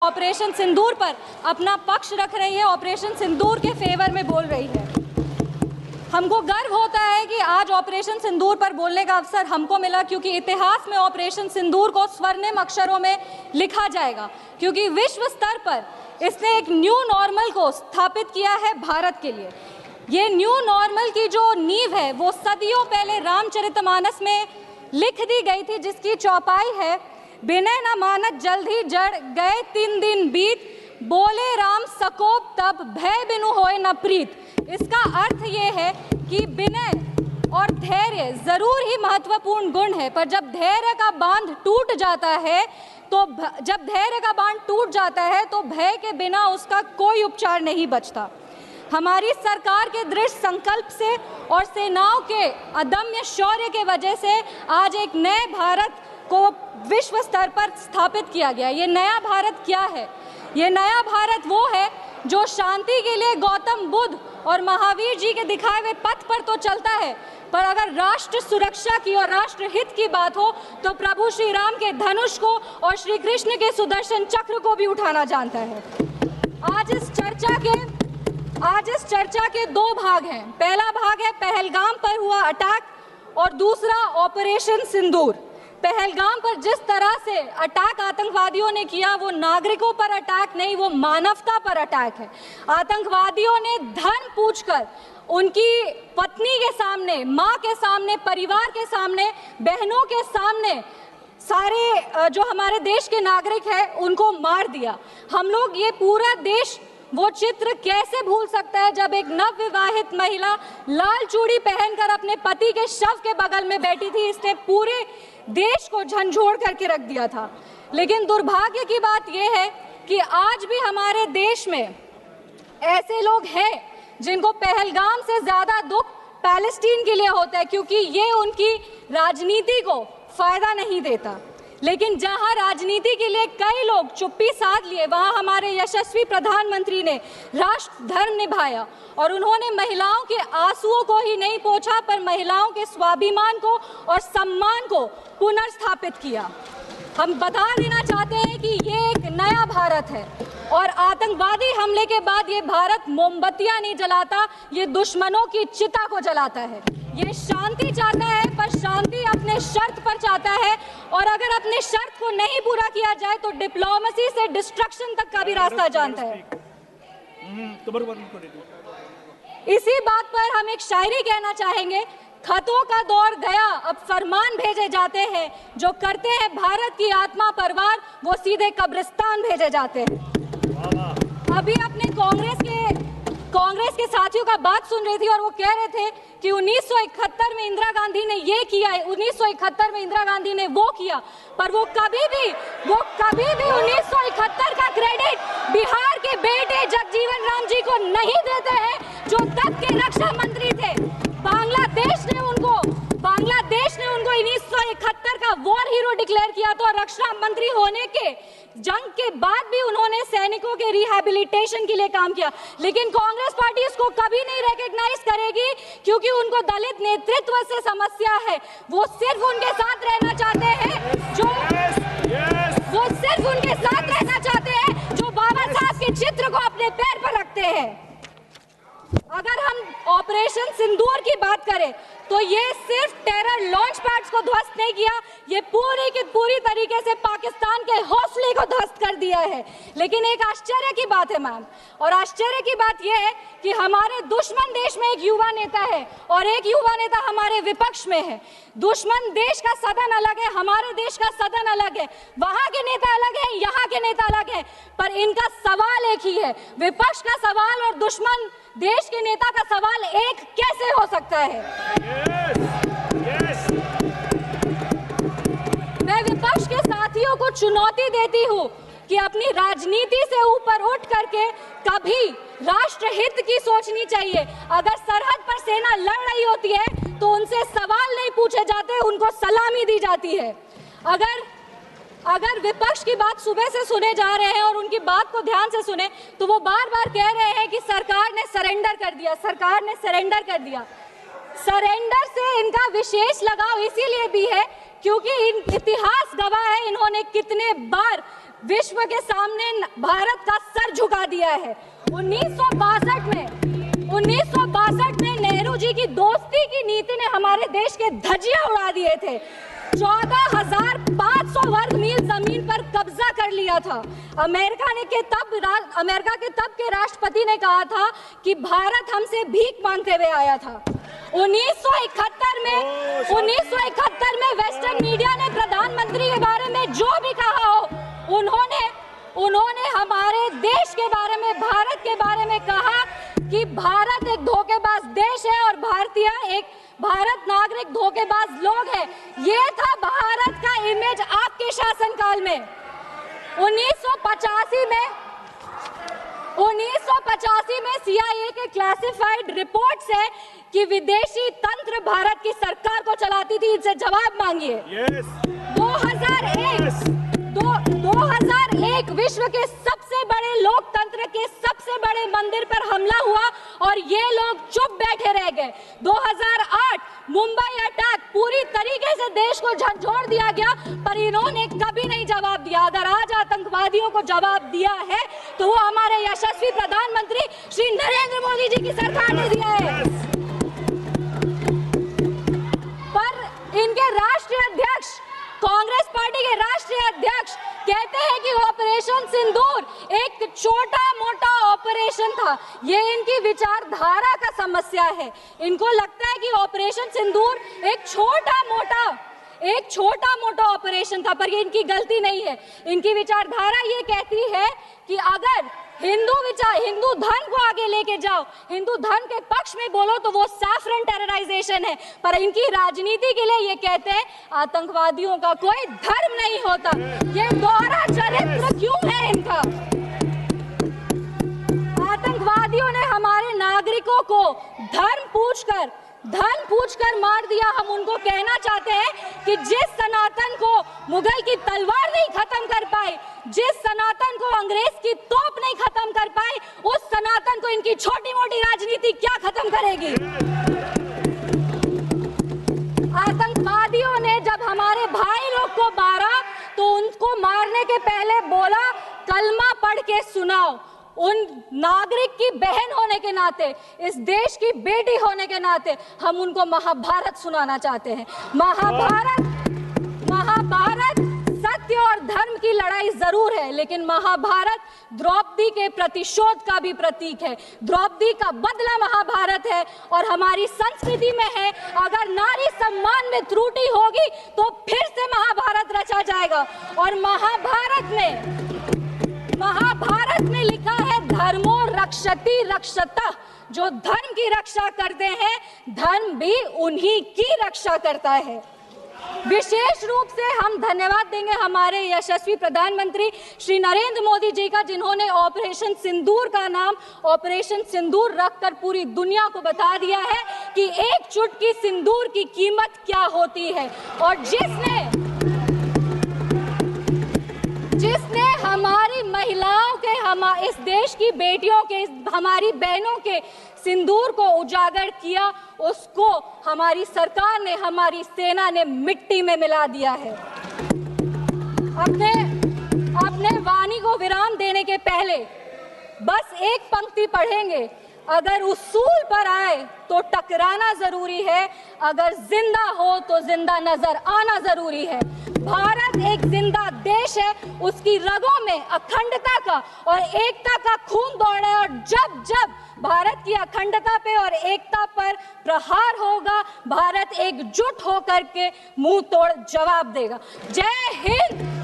Operation सिंदूर पर अपना पक्ष रख रही है, ऑपरेशन सिंदूर के फेवर में बोल रही है। हमको गर्व होता है कि आज ऑपरेशन सिंदूर पर बोलने का अवसर हमको मिला, क्योंकि इतिहास में ऑपरेशन सिंदूर को स्वर्णिम अक्षरों में लिखा जाएगा, क्योंकि विश्व स्तर पर इसने एक न्यू नॉर्मल को स्थापित किया है भारत के लिए। ये न्यू नॉर्मल की जो नींव है वो सदियों पहले रामचरितमानस में लिख दी गई थी, जिसकी चौपाई है, बिनय न मानत जल्द ही जड़ गए 3 दिन बीत, बोले राम सकोप तब भय बिनु होए न प्रीत। इसका अर्थ ये है कि विनय और धैर्य जरूर ही महत्वपूर्ण गुण है, पर जब धैर्य का बांध टूट जाता है तो भय के बिना उसका कोई उपचार नहीं बचता। हमारी सरकार के दृढ़ संकल्प से और सेनाओं के अदम्य शौर्य के वजह से आज एक नए भारत को विश्व स्तर पर स्थापित किया गया। ये नया भारत क्या है? ये नया भारत वो है जो शांति के लिए गौतम बुद्ध और महावीर जी के दिखाए हुए पथ पर तो चलता है, पर अगर राष्ट्र सुरक्षा की और राष्ट्र हित की बात हो तो प्रभु श्री राम के धनुष को और श्री कृष्ण के सुदर्शन चक्र को भी उठाना जानता है। आज इस चर्चा के 2 भाग हैं। पहला भाग है पहलगाम पर हुआ अटैक और दूसरा ऑपरेशन सिंदूर। पहलगाम पर जिस तरह से अटैक आतंकवादियों ने किया वो नागरिकों पर अटैक नहीं, वो मानवता पर अटैक है। आतंकवादियों ने धर्म पूछकर उनकी पत्नी के सामने, माँ के सामने, परिवार के सामने, बहनों के सामने सारे जो हमारे देश के नागरिक हैं उनको मार दिया। हम लोग ये पूरा देश वो चित्र कैसे भूल सकता है जब एक नवविवाहित महिला लाल चूड़ी पहनकर अपने पति के शव के बगल में बैठी थी। इसने पूरे देश को झंझोड़ करके रख दिया था। लेकिन दुर्भाग्य की बात यह है कि आज भी हमारे देश में ऐसे लोग हैं जिनको पहलगाम से ज्यादा दुख पैलेस्टीन के लिए होता है, क्योंकि ये उनकी राजनीति को फायदा नहीं देता। लेकिन जहां राजनीति के लिए कई लोग चुप्पी साध लिए, वहां हमारे यशस्वी प्रधानमंत्री ने राष्ट्र धर्म निभाया और उन्होंने महिलाओं के आंसुओं को ही नहीं पोंछा, पर महिलाओं के स्वाभिमान को और सम्मान को पुनर्स्थापित किया। हम बता देना चाहते हैं कि ये एक नया भारत है और आतंकवादी हमले के बाद ये भारत मोमबत्तियां नहीं जलाता, ये दुश्मनों की चिता को जलाता है। ये शांति चाहता है, पर शांति अपने शर्त पर चाहता है, और अगर अपने शर्त को नहीं पूरा किया जाए तो डिप्लोमेसी से डिस्ट्रक्शन तक का भी रास्ता जानता है। इसी बात पर हम एक शायरी कहना चाहेंगे, खतों का दौर गया अब फरमान भेजे जाते हैं, जो करते हैं भारत की आत्मा परवार वो सीधे कब्रिस्तान भेजे जाते हैं। अभी अपने कांग्रेस के साथियों का बात सुन रही थी और वो कह रहे थे कि 1971 में इंदिरा गांधी ने ये किया है, 1971 में इंदिरा गांधी ने वो किया, पर वो कभी भी 1971 का क्रेडिट बिहार के बेटे जगजीवन राम जी को नहीं देते हैं, जो तब के रक्षा मंत्री थे। बांग्लादेश ने उनको 1971 का वॉर हीरो डिक्लेयर किया था, और रक्षा मंत्री होने के जंग के बाद भी उन्होंने सैनिकों के रिहैबिलिटेशन के लिए काम किया। लेकिन कांग्रेस पार्टी इसको कभी नहीं रिकॉग्नाइज करेगी, क्योंकि उनको दलित नेतृत्व से समस्या है। वो सिर्फ उनके साथ रहना चाहते हैं जो बाबा साहब के चित्र को अपने पैर पर रखते हैं। अगर हम ऑपरेशन सिंदूर की बात करें तो ये सिर्फ टेरर लॉन्च पैड्स को ध्वस्त नहीं किया, ये पूरी की पूरी तरीके से पाकिस्तान के हौसले को ध्वस्त कर दिया है। लेकिन एक आश्चर्य की बात है मैम, और आश्चर्य की बात यह है कि हमारे दुश्मन देश में एक युवा नेता है और एक युवा नेता हमारे विपक्ष में है। दुश्मन देश का सदन अलग है, हमारे देश का सदन अलग है, वहां के नेता अलग है, यहाँ के नेता अलग है, पर इनका सवाल एक ही है। विपक्ष का सवाल और दुश्मन देश के नेता का सवाल एक कैसे हो सकता है? मैं विपक्ष के साथियों को चुनौती देती हूं कि अपनी राजनीति से ऊपर उठ करके कभी राष्ट्र हित की सोचनी चाहिए। अगर सरहद पर सेना लड़ रही होती है तो उनसे सवाल नहीं पूछे जाते, उनको सलामी दी जाती है। अगर विपक्ष की बात सुबह से सुने जा रहे हैं और उनकी बात को ध्यान से सुने तो वो बार बार कह रहे हैं कि सरकार ने सरेंडर कर दिया, सरकार ने सरेंडर कर दिया। सरेंडर से इनका विशेष लगाव इसीलिए भी है क्योंकि इतिहास गवाह है इन्होंने कितने बार विश्व के सामने भारत का सर झुका दिया है। 1962 में नेहरू जी की दोस्ती की नीति ने हमारे देश के धज्जियां उड़ा दिए थे। 14,500 वर्ग मील जमीन पर कब्जा कर लिया था। अमेरिका के तब के राष्ट्रपति ने कहा था कि भारत हमसे भीख मांगते हुए आया था। 1971 में वेस्टर्न मीडिया ने प्रधानमंत्री के बारे में जो भी कहा हो, उन्होंने हमारे देश के बारे में, भारत के बारे में कहा कि भारत एक धोखेबाज देश है और भारत नागरिक धोखेबाज लोग हैं। ये था भारत का इमेज आपके शासनकाल में। 1985 में CIA के क्लासिफाइड रिपोर्ट से कि विदेशी तंत्र भारत की सरकार को चलाती थी, इनसे जवाब मांगिए। 2001 विश्व के सबसे बड़े लोकतंत्र के सबसे बड़े मंदिर पर हमला हुआ और ये लोग चुप बैठे रह गए। 2008 मुंबई अटैक, पूरी तरीके से देश को झकझोर दिया गया, पर इन्होंने कभी नहीं जवाब दिया। अगर आज आतंकवादियों को जवाब दिया है तो वो हमारे यशस्वी प्रधानमंत्री श्री नरेंद्र मोदी जी की सरकार ने दिया है। पर इनके राष्ट्रीय अध्यक्ष, कांग्रेस पार्टी के राष्ट्रीय अध्यक्ष कहते हैं कि ऑपरेशन सिंदूर एक छोटा मोटा ऑपरेशन था। ये इनकी विचारधारा का समस्या है। इनको लगता है कि ऑपरेशन सिंदूर एक छोटा मोटा ऑपरेशन था, पर ये इनकी गलती नहीं है। इनकी विचारधारा ये कहती है कि अगर हिंदू धर्म को आगे लेके जाओ, हिंदू धर्म के पक्ष में बोलो तो वो सैफरन टेरराइजेशन है, पर इनकी राजनीति के लिए ये कहते हैं आतंकवादियों का कोई धर्म नहीं होता। ये दोहरा चरित्र क्यों है इनका? आतंकवादियों ने हमारे नागरिकों को धर्म पूछकर मार दिया। हम उनको कहना चाहते हैं कि जिस सनातन को मुगल की तलवार नहीं खत्म कर पाई, जिस सनातन को अंग्रेज की तोप नहीं खत्म कर पाई, उस सनातन को इनकी छोटी मोटी राजनीति क्या खत्म करेगी? आतंकवादियों ने जब हमारे भाई लोग को मारा तो उनको मारने के पहले बोला कलमा पढ़ के सुनाओ। उन नागरिक की बहन होने के नाते, इस देश की बेटी होने के नाते हम उनको महाभारत सुनाना चाहते हैं। महाभारत सत्य और धर्म की लड़ाई जरूर है, लेकिन महाभारत द्रौपदी के प्रतिशोध का भी प्रतीक है। द्रौपदी का बदला महाभारत है और हमारी संस्कृति में है। अगर नारी सम्मान में त्रुटि होगी तो फिर से महाभारत रचा जाएगा। और महाभारत में लिखा है धर्मो रक्षति रक्षतः। जो धर्म की रक्षा करते हैं, धर्म भी उन्हीं की रक्षा करता है। विशेष रूप से हम धन्यवाद देंगे हमारे यशस्वी प्रधानमंत्री श्री नरेंद्र मोदी जी का, जिन्होंने ऑपरेशन सिंदूर का नाम ऑपरेशन सिंदूर रखकर पूरी दुनिया को बता दिया है कि एक चुटकी सिंदूर की कीमत क्या होती है। और जिसने हमारी महिलाओं के, इस देश की बेटियों के, हमारी बहनों के सिंदूर को उजागर किया, उसको हमारी सरकार ने, हमारी सेना ने मिट्टी में मिला दिया है। अपने वाणी को विराम देने के पहले बस एक पंक्ति पढ़ेंगे। अगर उसूल पर आए तो टकराना जरूरी है, अगर जिंदा हो तो जिंदा नजर आना जरूरी है। भारत एक जिंदा देश है, उसकी रगों में अखंडता का और एकता का खून दौड़ है। और जब जब भारत की अखंडता पे और एकता पर प्रहार होगा, भारत एकजुट होकर के मुंह तोड़ जवाब देगा। जय हिंद।